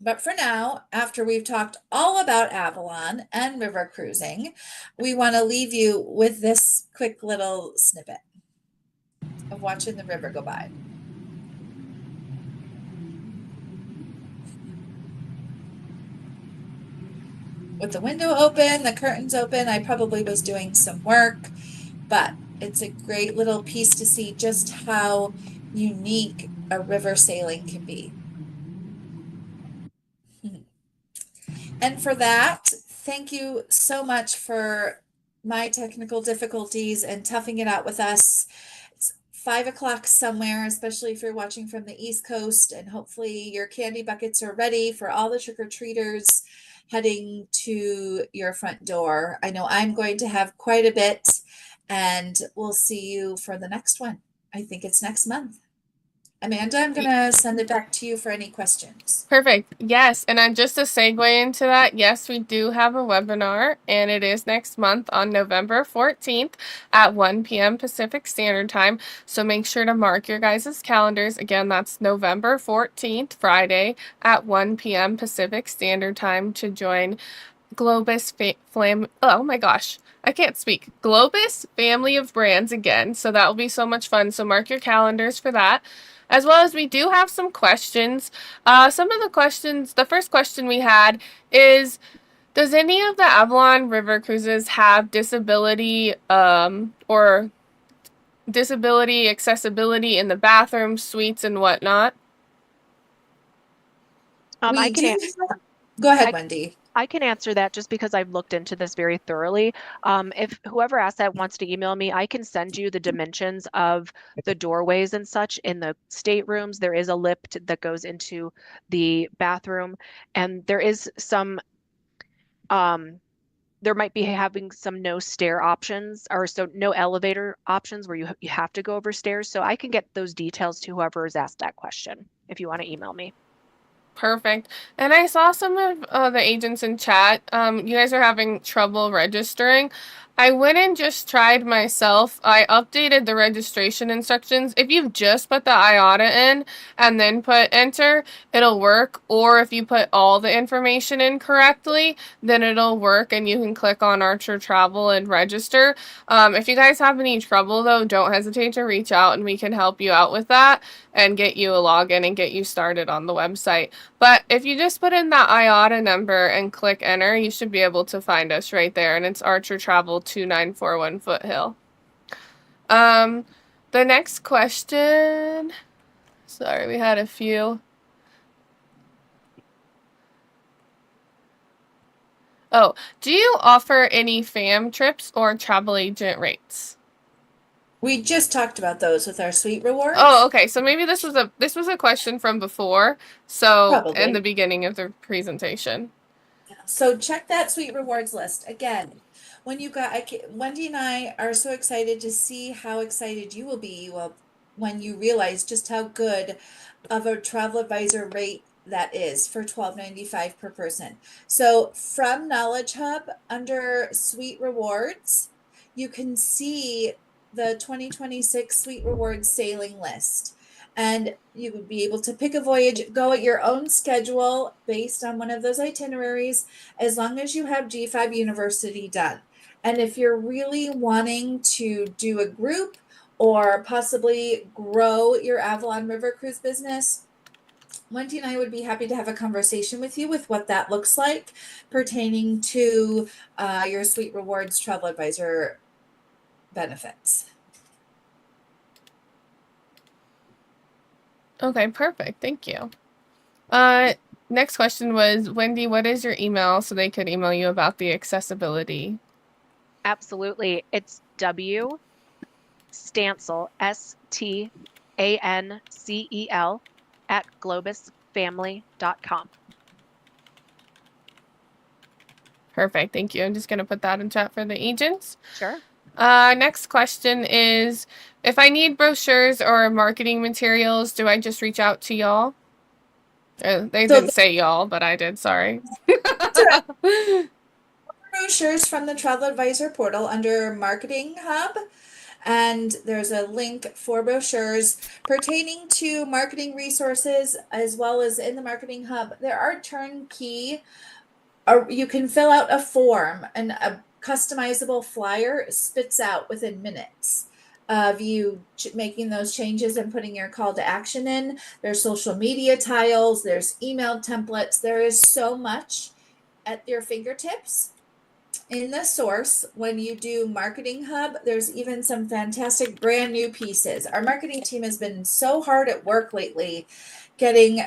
But for now, after we've talked all about Avalon and river cruising, we want to leave you with this quick little snippet of watching the river go by. With the window open, the curtains open, I probably was doing some work, but it's a great little piece to see just how unique a river sailing can be. And for that, thank you so much for my technical difficulties and toughing it out with us. It's 5 o'clock somewhere, especially if you're watching from the East Coast, and hopefully your candy buckets are ready for all the trick-or-treaters heading to your front door. I know I'm going to have quite a bit, and we'll see you for the next one. I think it's next month. Amanda, I'm going to send it back to you for any questions. Perfect. Yes. And then just to segue into that, yes, we do have a webinar, and it is next month on November 14th at 1 p.m. Pacific Standard Time. So make sure to mark your guys' calendars. Again, that's November 14th, Friday at 1 p.m. Pacific Standard Time to join Globus oh my gosh, I can't speak. Globus Family of Brands again. So that will be so much fun. So mark your calendars for that. As well as we do have some questions. Some of the questions, the first question we had is, does any of the Avalon River Cruises have disability or disability accessibility in the bathrooms, suites, and whatnot? Go ahead, Wendy. I can answer that just because I've looked into this very thoroughly. If whoever asked that wants to email me, I can send you the dimensions of the doorways and such in the staterooms. There is a lift that goes into the bathroom, and there is some, there might be having some no stair options, or so no elevator options where you have to go over stairs. So I can get those details to whoever has asked that question if you want to email me. Perfect. And I saw some of the agents in chat. You guys are having trouble registering. I went and just tried myself. I updated the registration instructions. If you've just put the IATA in and then put enter, it'll work. Or if you put all the information in correctly, then it'll work and you can click on Archer Travel and register. If you guys have any trouble though, don't hesitate to reach out and we can help you out with that and get you a login and get you started on the website. But if you just put in that IATA number and click enter, you should be able to find us right there. And it's Archer Travel 2941 Foothill. The next question. Sorry, we had a few. Oh, do you offer any fam trips or travel agent rates? We just talked about those with our sweet Oh, rewards. okay. So maybe this was a question from before. So in the Probably. beginning of the presentation. So check that sweet rewards list again. When you got, Wendy and I are so excited to see how excited you will be. Well, when you realize just how good of a travel advisor rate that is for $12.95 per person. So from Knowledge Hub under Sweet Rewards, you can see the 2026 Sweet Rewards sailing list. And you would be able to pick a voyage, go at your own schedule based on one of those itineraries, as long as you have GFAB University done. And if you're really wanting to do a group or possibly grow your Avalon River Cruise business, Wendy and I would be happy to have a conversation with you with what that looks like pertaining to your Sweet Rewards Travel Advisor benefits. Okay, perfect. Thank you. Uh, Next question was, Wendy, what is your email so they could email you about the accessibility? Absolutely. It's W Stancel, STANCEL at globusfamily.com. Perfect. Thank you. I'm just going to put that in chat for the agents. Sure. Next question is, if I need brochures or marketing materials, do I just reach out to y'all? They So didn't say y'all, but I did. Sorry. brochures from the Travel Advisor portal under Marketing Hub, and there's a link for brochures pertaining to marketing resources as well as in the Marketing Hub. There are turnkey, or you can fill out a form and a customizable flyer spits out within minutes of you making those changes and putting your call to action in. There's social media tiles, there's email templates. There is so much at your fingertips in the source. When you do Marketing Hub, there's even some fantastic brand new pieces. Our marketing team has been so hard at work lately getting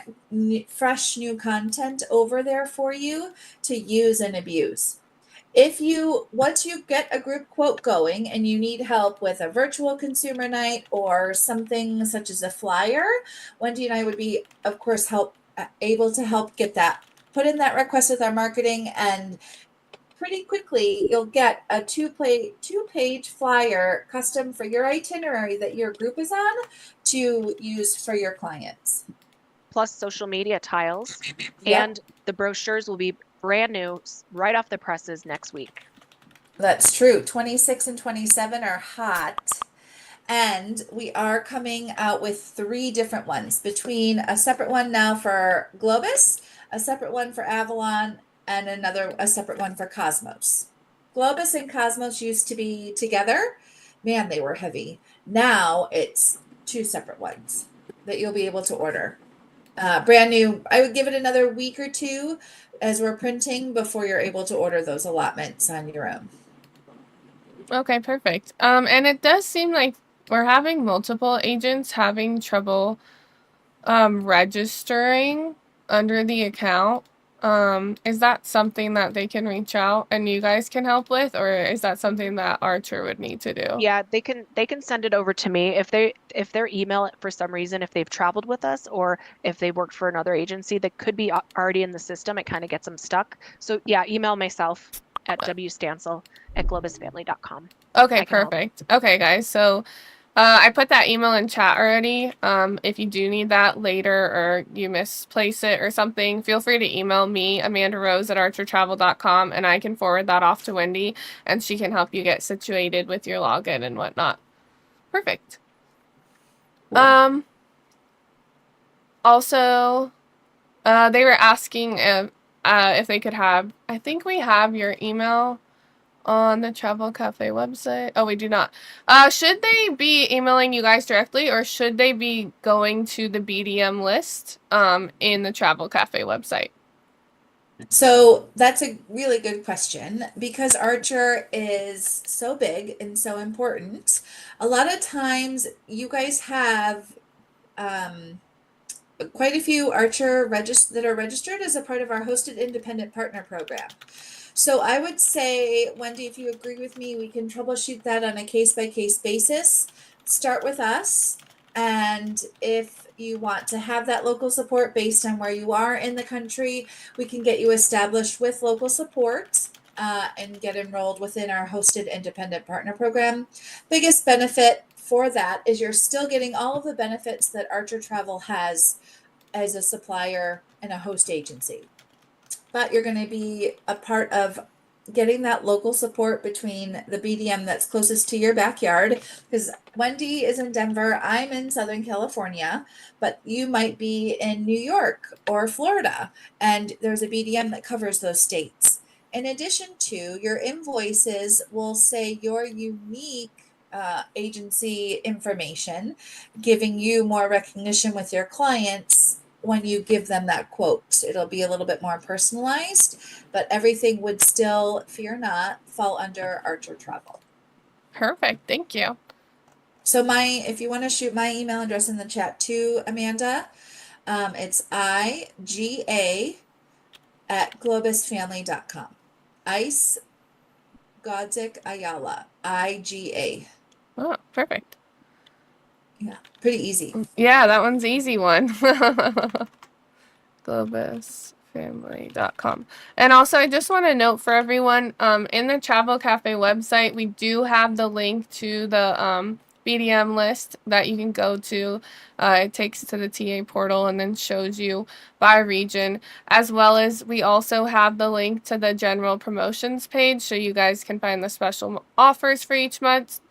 fresh new content over there for you to use and abuse. If you once you get a group quote going and you need help with a virtual consumer night or something such as a flyer, Wendy and I would be, of course, able to help get that put in that request with our marketing, and pretty quickly you'll get a two-page flyer custom for your itinerary that your group is on to use for your clients. Plus social media tiles. Yep. And the brochures will be brand new right off the presses next week. That's true. 26 and 27 are hot. And we are coming out with 3 different ones, between a separate one now for Globus, a separate one for Avalon, and a separate one for Cosmos. Globus and Cosmos used to be together. Man, they were heavy. Now it's 2 separate ones that you'll be able to order. Brand new. I would give it another week or 2 as we're printing before you're able to order those allotments on your own. Okay, perfect. And it does seem like we're having multiple agents having trouble registering under the account. Is that something that they can reach out and you guys can help with, or is that something that Archer would need to do? Yeah, they can send it over to me if their email for some reason, if they've traveled with us or if they worked for another agency that could be already in the system, it kind of gets them stuck. So yeah, email myself at wstancel@globusfamily.com. Okay, I can help. perfect. Okay, guys. So I put that email in chat already. If you do need that later or you misplace it or something, feel free to email me, Amanda Rose at archertravel.com, and I can forward that off to Wendy and she can help you get situated with your login and whatnot. Perfect. Also, they were asking if they could have, I think we have your email on the Travel Cafe website. Oh, we do not. Should they be emailing you guys directly, or should they be going to the BDM list in the Travel Cafe website? So that's a really good question because Archer is so big and so important. A lot of times you guys have quite a few Archer that are registered as a part of our hosted independent partner program. So I would say, Wendy, if you agree with me, we can troubleshoot that on a case-by-case basis. Start with us. And if you want to have that local support based on where you are in the country, we can get you established with local support and get enrolled within our hosted independent partner program. Biggest benefit for that is you're still getting all of the benefits that Archer Travel has as a supplier and a host agency, but you're going to be a part of getting that local support between the BDM that's closest to your backyard. Because Wendy is in Denver, I'm in Southern California, but you might be in New York or Florida, and there's a BDM that covers those states. In addition to, your invoices will say your unique agency information, giving you more recognition with your clients when you give them that quote. It'll be a little bit more personalized, but everything would still, fear not, fall under Archer Travel. Perfect. Thank you. So if you want to shoot my email address in the chat too, Amanda, it's iga@globusfamily.com. Ice Godzik Ayala, IGA. Oh, perfect. Yeah, pretty easy. Yeah, that one's easy one. globusfamily.com. And also, I just want to note for everyone, in the Travel Cafe website, we do have the link to the BDM list that you can go to. It takes to the TA portal and then shows you by region, as well as we also have the link to the general promotions page, so you guys can find the special offers for each month,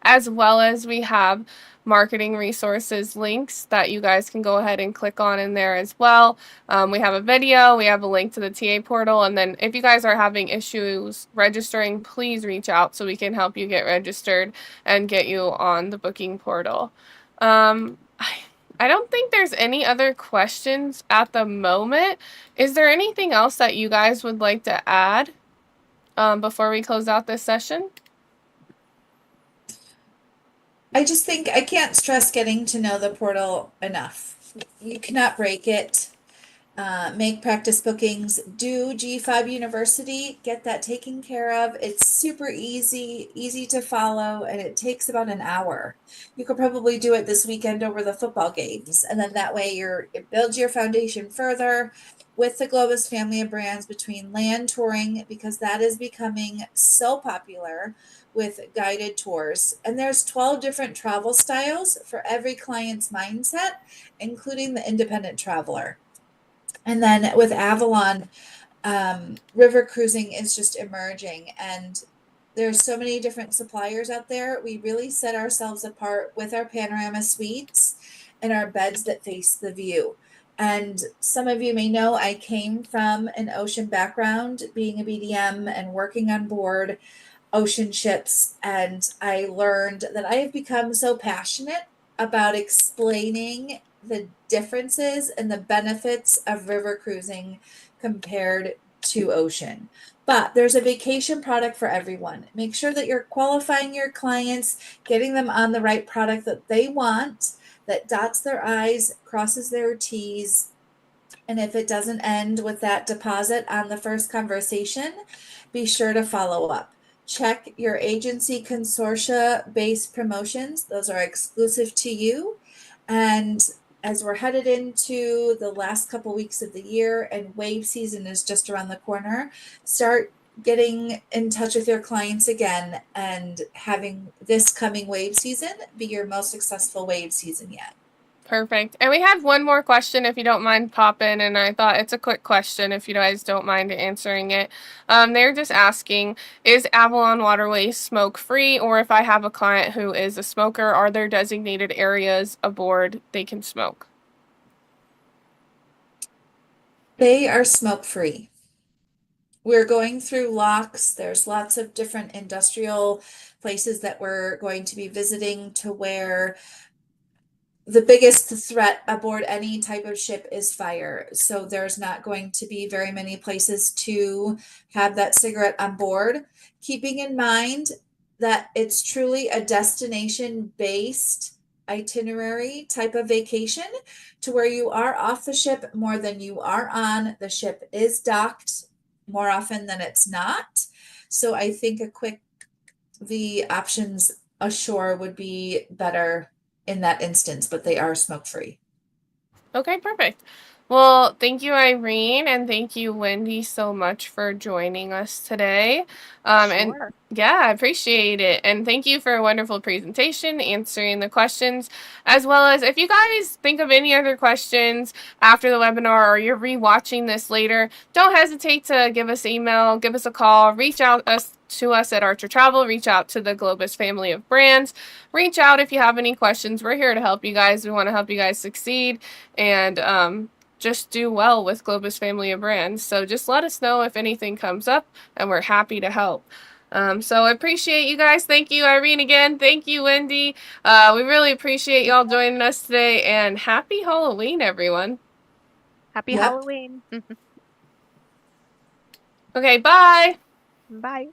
as well as we have marketing resources links that you guys can go ahead and click on in there as well. We have a video, we have a link to the TA portal, and then if you guys are having issues registering, please reach out so we can help you get registered and get you on the booking portal. I don't think there's any other questions at the moment. Is there anything else that you guys would like to add before we close out this session? I just think I can't stress getting to know the portal enough. You cannot break it. Make practice bookings, do G5 University, get that taken care of. It's super easy to follow, and it takes about an hour. You could probably do it this weekend over the football games, and then that way it builds your foundation further with the Globus family of brands between land touring, because that is becoming so popular with guided tours. And there's 12 different travel styles for every client's mindset, including the independent traveler. And then with Avalon, river cruising is just emerging, and there's so many different suppliers out there. We really set ourselves apart with our panorama suites and our beds that face the view. And some of you may know I came from an ocean background, being a BDM and working on board ocean ships. And I learned that I have become so passionate about explaining the differences and the benefits of river cruising compared to ocean. But there's a vacation product for everyone. Make sure that you're qualifying your clients, getting them on the right product that they want, that dots their I's, crosses their T's. And if it doesn't end with that deposit on the first conversation, be sure to follow up. Check your agency consortia-based promotions. Those are exclusive to you. And as we're headed into the last couple weeks of the year and wave season is just around the corner, start getting in touch with your clients again and having this coming wave season be your most successful wave season yet. Perfect. And we had one more question, if you don't mind popping, and I thought it's a quick question if you guys don't mind answering it. They're just asking, is Avalon Waterways smoke free, or if I have a client who is a smoker, are there designated areas aboard they can smoke? They are smoke free. We're going through locks. There's lots of different industrial places that we're going to be visiting, to where the biggest threat aboard any type of ship is fire. So there's not going to be very many places to have that cigarette on board. Keeping in mind that it's truly a destination-based itinerary type of vacation, to where you are off the ship more than you are on. The ship is docked more often than it's not. So I think the options ashore would be better in that instance, but they are smoke free. Okay, perfect. Well, thank you, Irene, and thank you, Wendy, so much for joining us today. And Sure. yeah, I appreciate it. And thank you for a wonderful presentation, answering the questions, as well as if you guys think of any other questions after the webinar or you're rewatching this later, don't hesitate to give us an email, give us a call, reach out to us at Archer Travel, reach out to the Globus family of brands, reach out if you have any questions. We're here to help you guys. We want to help you guys succeed and just do well with Globus family of brands. So just let us know if anything comes up, and we're happy to help. So I appreciate you guys. Thank you, Irene, again. Thank you, Wendy. We really appreciate y'all joining us today, and happy Halloween, everyone. Happy Yep. Halloween. Okay, bye. Bye.